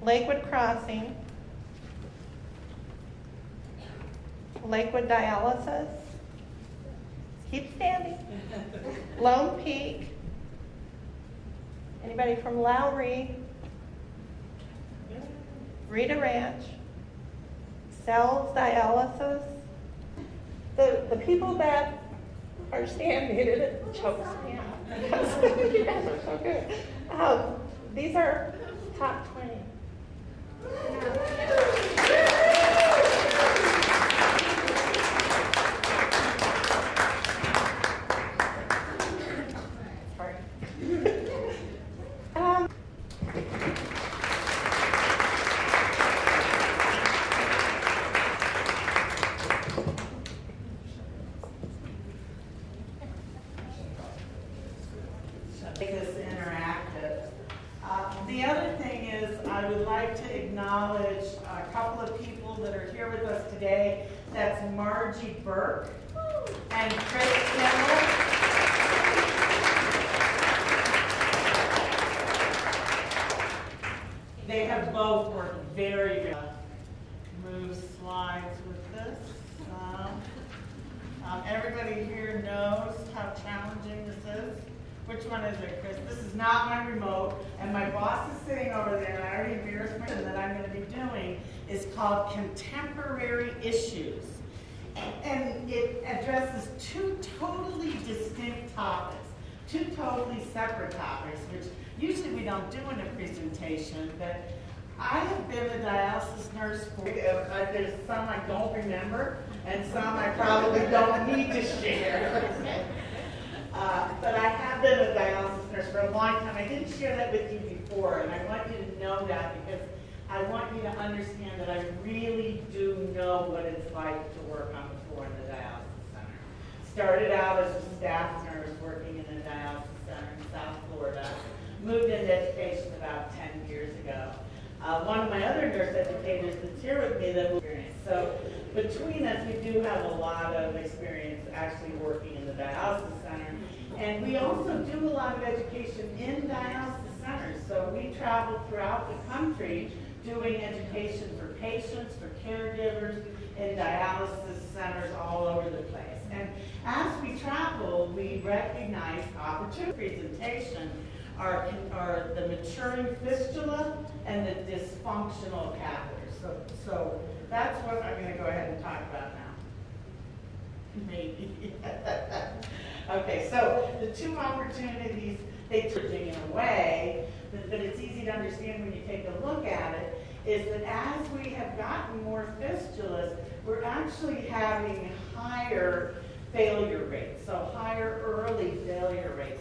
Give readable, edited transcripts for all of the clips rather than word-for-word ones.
Lakewood Crossing, Lakewood Dialysis, keep standing, Lone Peak, anybody from Lowry, Rita Ranch, Cells Dialysis. The people that are standing, it chokes me out because you guys are so good. These are top 20. This interactive. The other thing is I would like to acknowledge a couple of people that are here with us today. That's Margie Burke and Chris Kimmel. They have both worked very good. Move slides with this. Everybody here knows how challenging this is. Which one is it, Chris? This is not my remote, and my boss is sitting over there, and I already embarrassed myself. That I'm going to be doing is called Contemporary Issues. And it addresses two totally distinct topics, two totally separate topics, which usually we don't do in a presentation, but I have been a dialysis nurse for, there's some I don't remember, and some I probably don't need to share. But I have been a dialysis nurse for a long time. I didn't share that with you before, and I want you to know that because I want you to understand that I really do know what it's like to work on the floor in the dialysis center. Started out as a staff nurse working in a dialysis center in South Florida. Moved into education about 10 years ago. One of my other nurse educators that's here with me that will experience. So between us, we do have a lot of experience actually working in the dialysis center. And we also do a lot of education in dialysis centers. So we travel throughout the country doing education for patients, for caregivers, in dialysis centers all over the place. And as we travel, we recognize opportunity presentation are the maturing fistula and the dysfunctional catheters. So that's what I'm going to go ahead and talk about now. Maybe. Okay, so the two opportunities, they turning in a way, but it's easy to understand when you take a look at it, is that as we have gotten more fistulas, we're actually having higher failure rates, so higher early failure rates.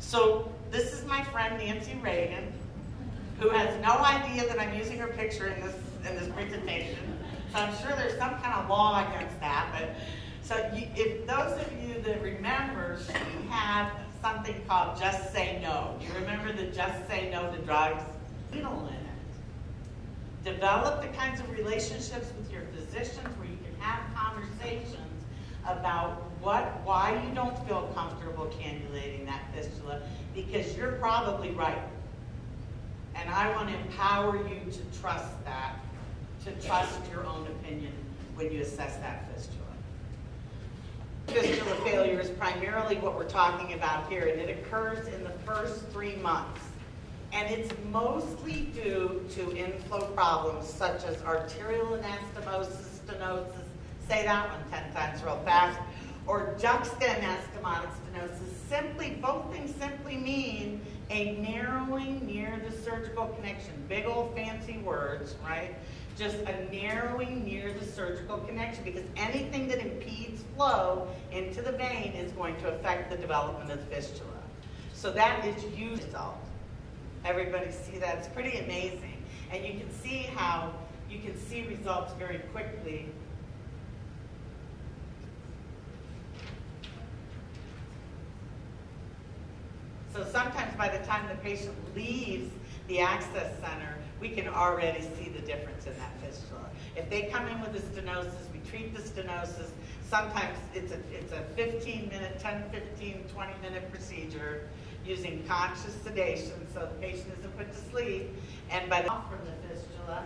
So this is my friend Nancy Reagan, who has no idea that I'm using her picture in this presentation. So I'm sure there's some kind of law against that. But if those of you that remember, she had something called Just Say No. Do you remember the Just Say No to Drugs? Needle in it. Develop the kinds of relationships with your physicians where you can have conversations about why you don't feel comfortable cannulating that fistula, because you're probably right. And I want to empower you to trust that, to trust your own opinion when you assess that fistula. Fistula failure is primarily what we're talking about here, and it occurs in the first 3 months. And it's mostly due to inflow problems such as arterial anastomosis, stenosis, say that one 10 times real fast, or juxtaanastomotic stenosis. Both things simply mean a narrowing near the surgical connection. Big old fancy words, right? Just a narrowing near the surgical connection, because anything that impedes flow into the vein is going to affect the development of the fistula. So that is usually result. Everybody see that? It's pretty amazing. And you can see how you can see results very quickly. So sometimes by the time the patient leaves the access center, we can already see the difference in that fistula. If they come in with a stenosis, we treat the stenosis. Sometimes it's a 15-minute, 10, 15, 20-minute procedure using conscious sedation so the patient isn't put to sleep, and by off from the fistula.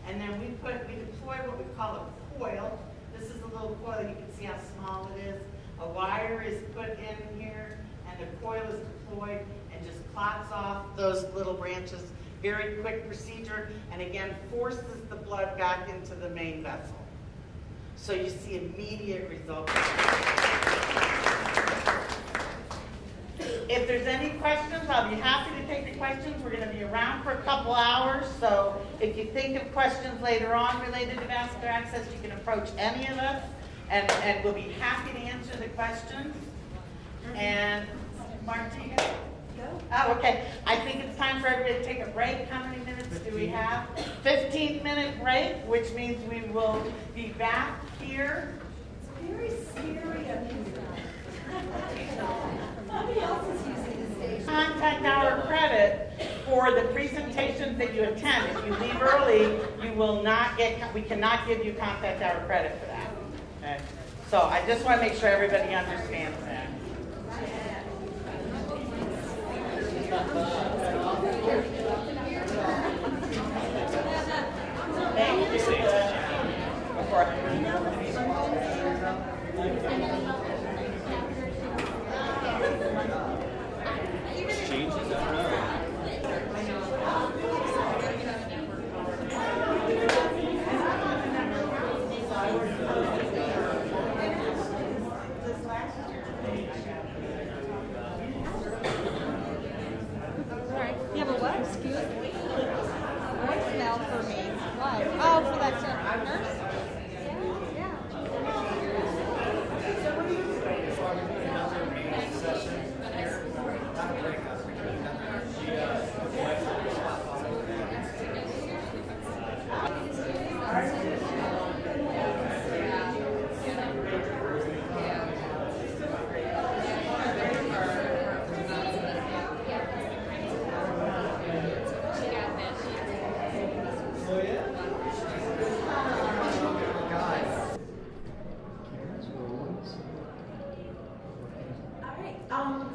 And then we deploy what we call a coil. This is a little coil. You can see how small it is. A wire is put in here, and the coil is deployed and just clots off those little branches. Very quick procedure, and again, forces the blood back into the main vessel. So you see immediate results. If there's any questions, I'll be happy to take the questions. We're going to be around for a couple hours, so if you think of questions later on related to vascular access, you can approach any of us, and we'll be happy to answer the questions. And Martina? Oh, okay. I think it's time for everybody to take a break. How many minutes do we have? 15-minute break, which means we will be back here. It's very scary up here. Nobody else is using the stage. Contact hour credit for the presentations that you attend. If you leave early, we cannot give you contact hour credit for that. Okay? So I just want to make sure everybody understands that.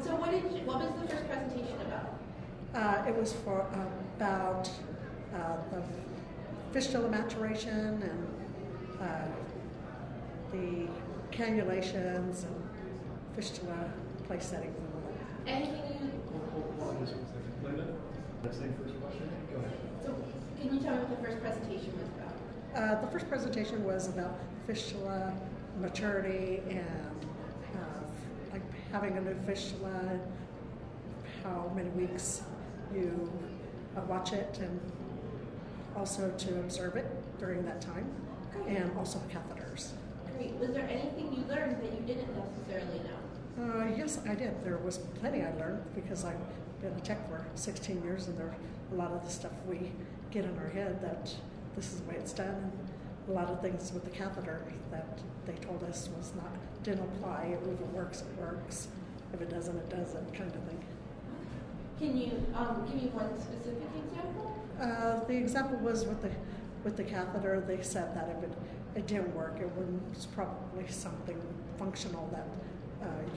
So what was the first presentation about? It was about the fistula maturation and the cannulations and fistula place settings and all that. Anything Hold on just 1 second. Linda, that same first question? Go ahead. So can you tell me what the first presentation was about? The first presentation was about fistula maturity and like having a new fistula, how many weeks you watch it, and also to observe it during that time, and also catheters. Great. Was there anything you learned that you didn't necessarily know? Yes, I did. There was plenty I learned because I've been a tech for 16 years, and there are a lot of the stuff we get in our head that this is the way it's done, and a lot of things with the catheter that they told us didn't apply. If it works, it works. If it doesn't, it doesn't, kind of thing. Can you give me one specific example? The example was with the catheter. They said that if it didn't work, it was probably something functional that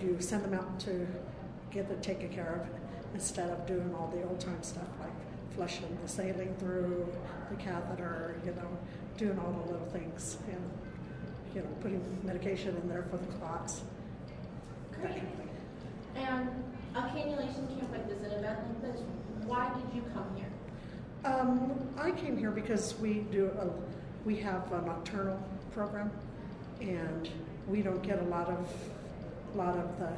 you send them out to get it taken care of instead of doing all the old time stuff like flushing the saline through the catheter, doing all the little things and putting medication in there for the clots. Great. And a cannulation camp like this, an event like this, why did you come here? I came here because we have a nocturnal program, and we don't get a lot of the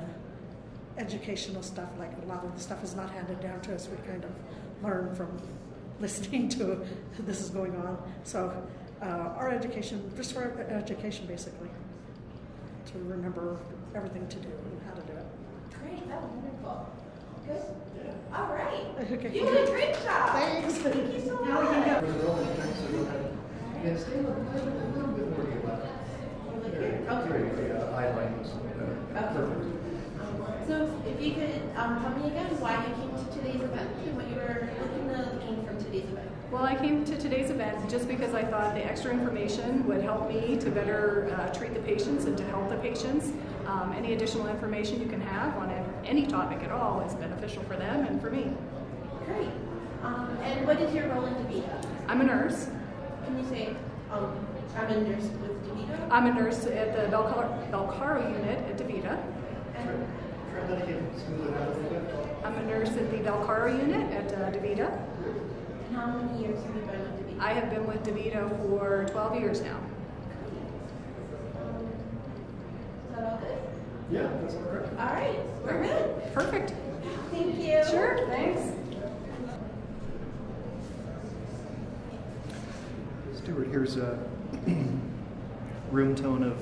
educational stuff. Like a lot of the stuff is not handed down to us. We kind of learn from listening to this is going on. So our education, just for education basically, to remember everything to do and how to do it. Great, that was wonderful. Good? All right. Okay. You did a great job. Thanks. Thank you so much. For the roll, so go ahead. Yeah, stay a little bit more to your left. Okay. Eyeline. Perfect. So if you could tell me again why you came to today's event and what you were looking to gain from today's event. Well, I came to today's event just because I thought the extra information would help me to better treat the patients and to help the patients. Any additional information you can have on any topic at all is beneficial for them and for me. Great. And what is your role in DaVita? I'm a nurse. Can you say, I'm a nurse with DaVita? I'm a nurse at the Belcaro unit at DaVita. And Try that again. Smooth it out a little bit. I'm a nurse at the Belcaro unit at DaVita. and how many years have you been with DaVita? I have been with DaVita for 12 years now. Is that all good? Yeah, that's all right. All right, we're good. Perfect. Thank you. Sure, thanks. Stuart, here's a room tone of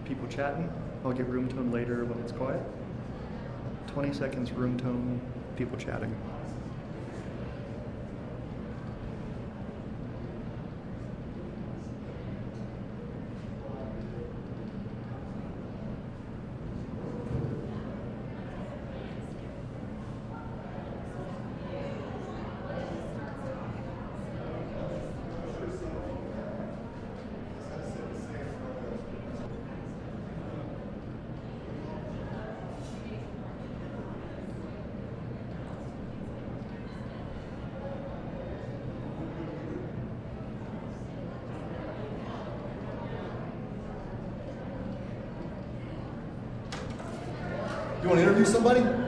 people chatting. I'll get room tone later when it's quiet. 20 seconds room tone, people chatting. You want to interview somebody?